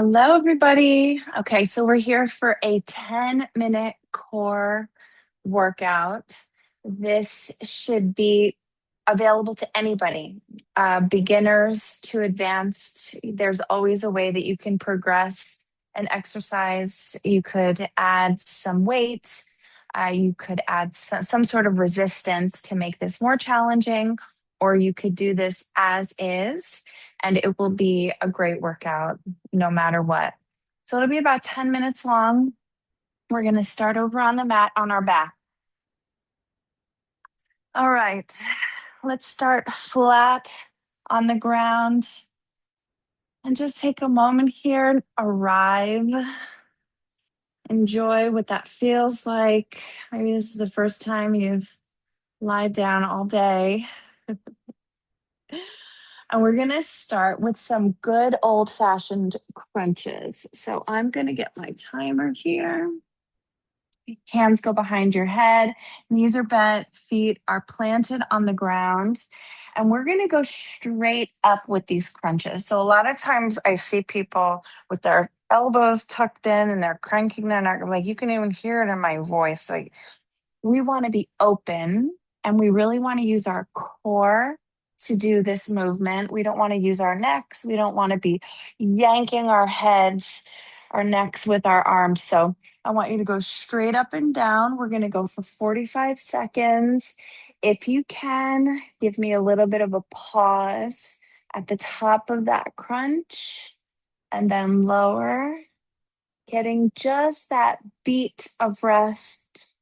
Hello, everybody. Okay, so we're here for a 10-minute core workout. This should be available to anybody, beginners to advanced. There's always a way that you can progress an exercise. You could add some weight, you could add some sort of resistance to make this more challenging, or you could do this as is, and it will be a great workout no matter what. So it'll be about 10 minutes long. We're going to start over on the mat on our back. All right, let's start flat on the ground and just take a moment here, arrive, enjoy what that feels like. Maybe this is the first time you've lied down all day. And we're going to start with some good old fashioned crunches. So I'm going to get my timer here. Hands go behind your head, knees are bent, feet are planted on the ground. And we're going to go straight up with these crunches. So a lot of times I see people with their elbows tucked in and they're cranking their neck. Like you can even hear it in my voice. Like we want to be open and we really want to use our core to do this movement. We don't want to use our necks. We don't want to be yanking our heads, our necks with our arms. So I want you to go straight up and down. We're going to go for 45 seconds. If you can, give me a little bit of a pause at the top of that crunch and then lower, getting just that beat of rest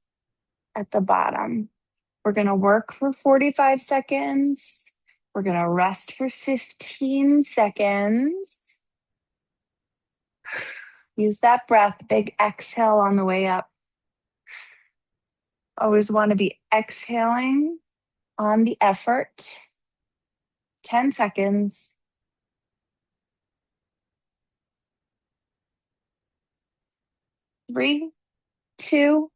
at the bottom. We're going to work for 45 seconds. We're going to rest for 15 seconds. Use that breath, big exhale on the way up. Always want to be exhaling on the effort. 10 seconds. 3, 2,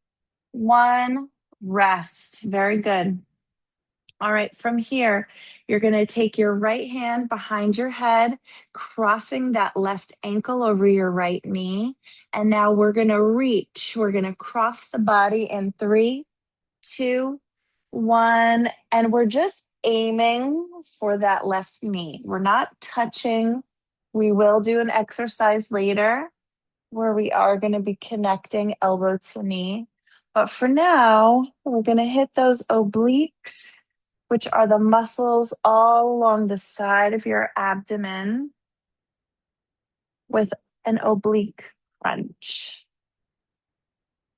1, rest. Very good. All right, from here, you're going to take your right hand behind your head, crossing that left ankle over your right knee. And now we're going to reach. We're going to cross the body in 3, 2, 1. And we're just aiming for that left knee. We're not touching. We will do an exercise later where we are going to be connecting elbow to knee. But for now, we're going to hit those obliques, which are the muscles all along the side of your abdomen, with an oblique crunch.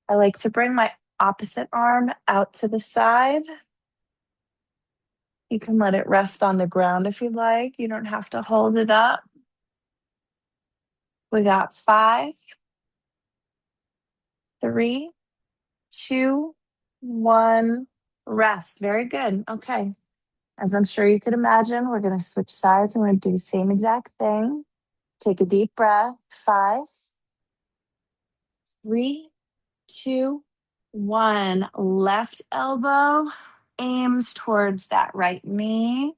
I like to bring my opposite arm out to the side. You can let it rest on the ground if you'd like. You don't have to hold it up. We got 5, 3, 2, 1, rest. Very good. Okay. As I'm sure you could imagine, we're going to switch sides and we're going to do the same exact thing. Take a deep breath. 5, 3, 2, 1. Left elbow aims towards that right knee.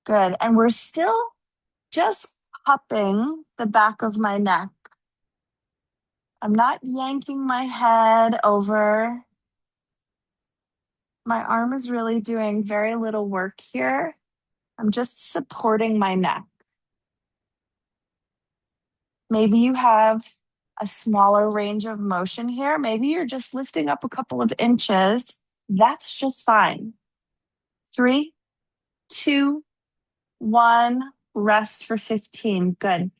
Good. And we're still just cupping the back of my neck. I'm not yanking my head over. My arm is really doing very little work here. I'm just supporting my neck. Maybe you have a smaller range of motion here. Maybe you're just lifting up a couple of inches. That's just fine. 3, 2, 1. Rest for 15. Good.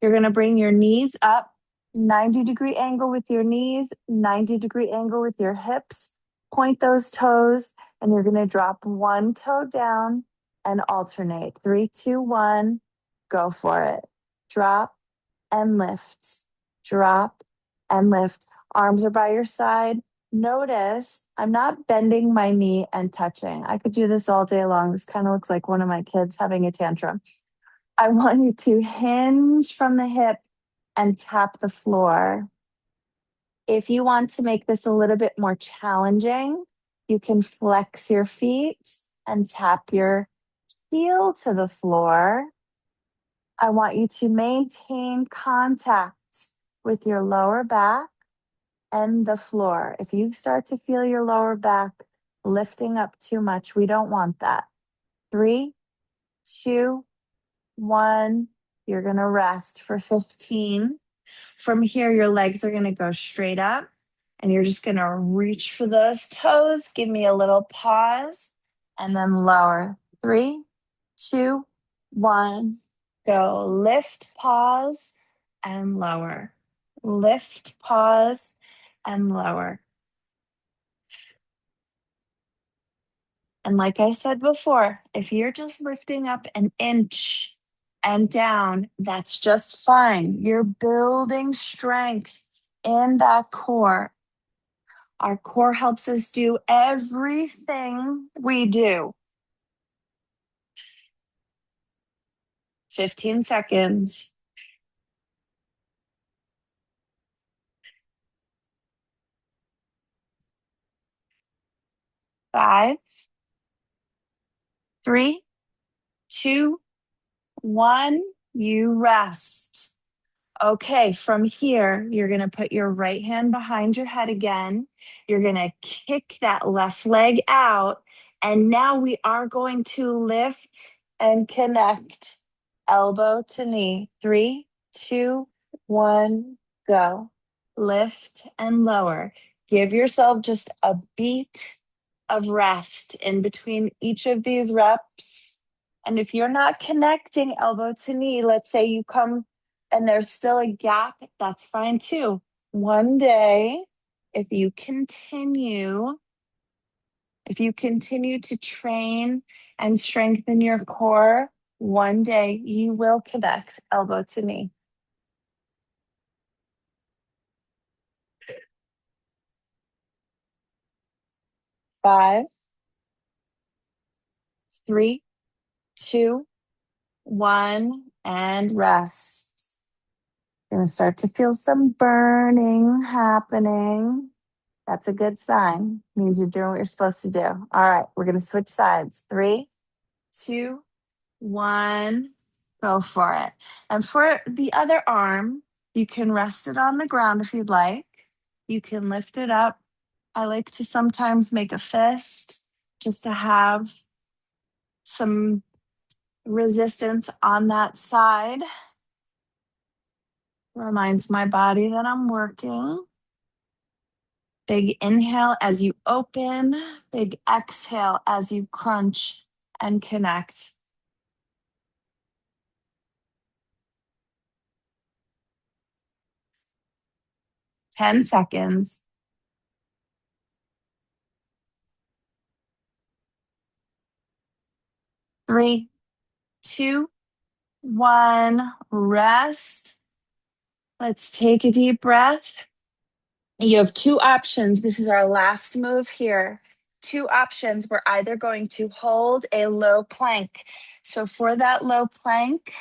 You're going to bring your knees up, 90-degree angle with your knees, 90-degree angle with your hips. Point those toes, and you're going to drop one toe down and alternate. 3, 2, 1. Go for it. Drop and lift. Drop and lift. Arms are by your side. Notice I'm not bending my knee and touching. I could do this all day long. This kind of looks like one of my kids having a tantrum. I want you to hinge from the hip and tap the floor. If you want to make this a little bit more challenging, You can flex your feet and tap your heel to the floor. I want you to maintain contact with your lower back and the floor. If you start to feel your lower back lifting up too much, we don't want that. 3, 2, 1. You're going to rest for 15. From here, your legs are going to go straight up and you're just going to reach for those toes. Give me a little pause and then lower. 3, 2, 1. Go. Lift, pause, and lower. Lift, pause, and lower. And like I said before, if you're just lifting up an inch and down, that's just fine. You're building strength in that core. Our core helps us do everything we do. 15 seconds. 5, 3, 2, 1. You rest. Okay, from here, you're going to put your right hand behind your head again. You're going to kick that left leg out. And now we are going to lift and connect elbow to knee. 3, 2, 1, go. Lift and lower. Give yourself just a beat of rest in between each of these reps. And if you're not connecting elbow to knee, let's say you come and there's still a gap, that's fine too. One day, if you continue to train and strengthen your core, one day you will connect elbow to knee. 5, 3, 2, 1, and rest. You're going to start to feel some burning happening. That's a good sign. Means you're doing what you're supposed to do. All right, we're going to switch sides. 3, 2, 1. Go for it. And for the other arm, you can rest it on the ground if you'd like. You can lift it up. I like to sometimes make a fist just to have some resistance on that side. Reminds my body that I'm working. Big inhale as you open, big exhale as you crunch and connect. 10 seconds. 3, 2, 1. Rest. Let's take a deep breath. You have 2 options. This is our last move here. 2 options. We're either going to hold a low plank. So for that low plank,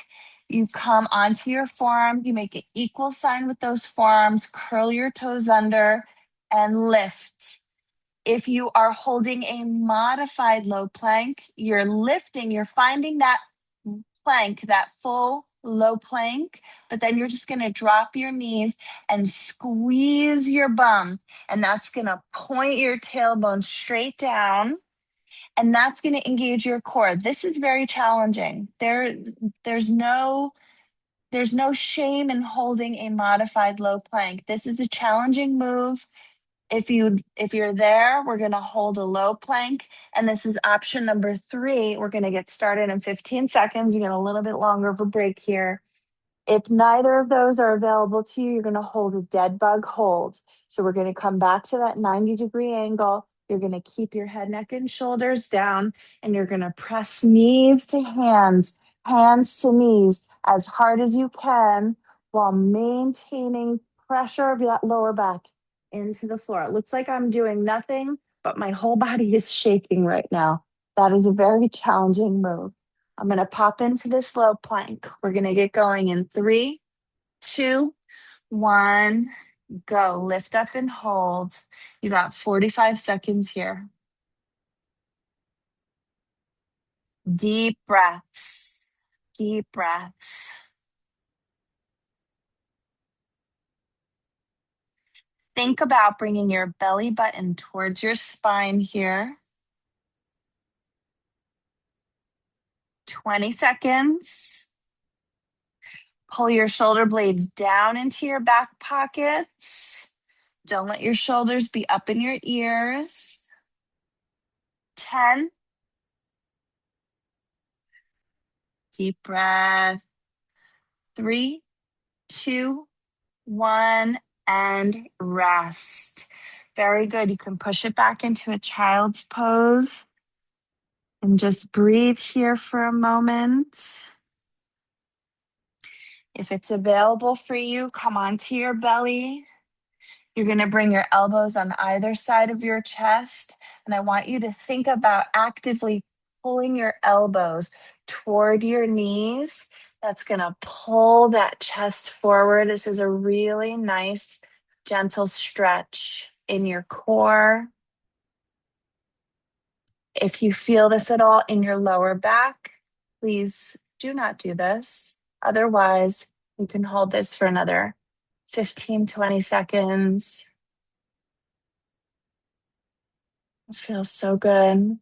you come onto your forearms, you make an equal sign with those forearms, curl your toes under, and lift. If you are holding a modified low plank, you're lifting, you're finding that plank, that full low plank, but then you're just going to drop your knees and squeeze your bum. And that's going to point your tailbone straight down. And that's going to engage your core. This is very challenging. There's no shame in holding a modified low plank. This is a challenging move. If you're there, we're going to hold a low plank. And this is option number 3. We're going to get started in 15 seconds. You get a little bit longer of a break here. If neither of those are available to you, you're going to hold a dead bug hold. So we're going to come back to that 90-degree angle. You're going to keep your head, neck, and shoulders down, and you're going to press knees to hands, hands to knees as hard as you can while maintaining pressure of that lower back into the floor. It looks like I'm doing nothing, but my whole body is shaking right now. That is a very challenging move. I'm going to pop into this low plank. We're going to get going in 3, 2, 1, go. Lift up and hold. You got 45 seconds here. Deep breaths. Deep breaths. Think about bringing your belly button towards your spine here. 20 seconds. Pull your shoulder blades down into your back pockets. Don't let your shoulders be up in your ears. 10. Deep breath. 3, 2, 1, and rest. Very good. You can push it back into a child's pose and just breathe here for a moment. If it's available for you, come onto your belly. You're going to bring your elbows on either side of your chest. And I want you to think about actively pulling your elbows toward your knees. That's going to pull that chest forward. This is a really nice, gentle stretch in your core. If you feel this at all in your lower back, please do not do this. Otherwise, you can hold this for another 15, 20 seconds. It feels so good.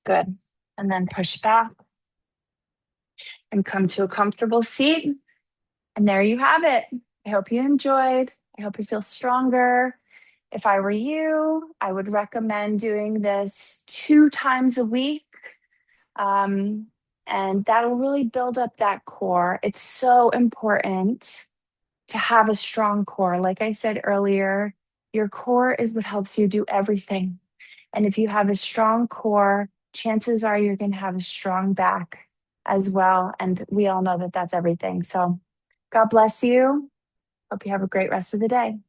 Good. And then push back and come to a comfortable seat. And there you have it. I hope you enjoyed. I hope you feel stronger. If I were you, I would recommend doing this 2 times a week. And that'll really build up that core. It's so important to have a strong core. Like I said earlier, your core is what helps you do everything. And if you have a strong core, chances are you're going to have a strong back as well. And we all know that that's everything. So God bless you. Hope you have a great rest of the day.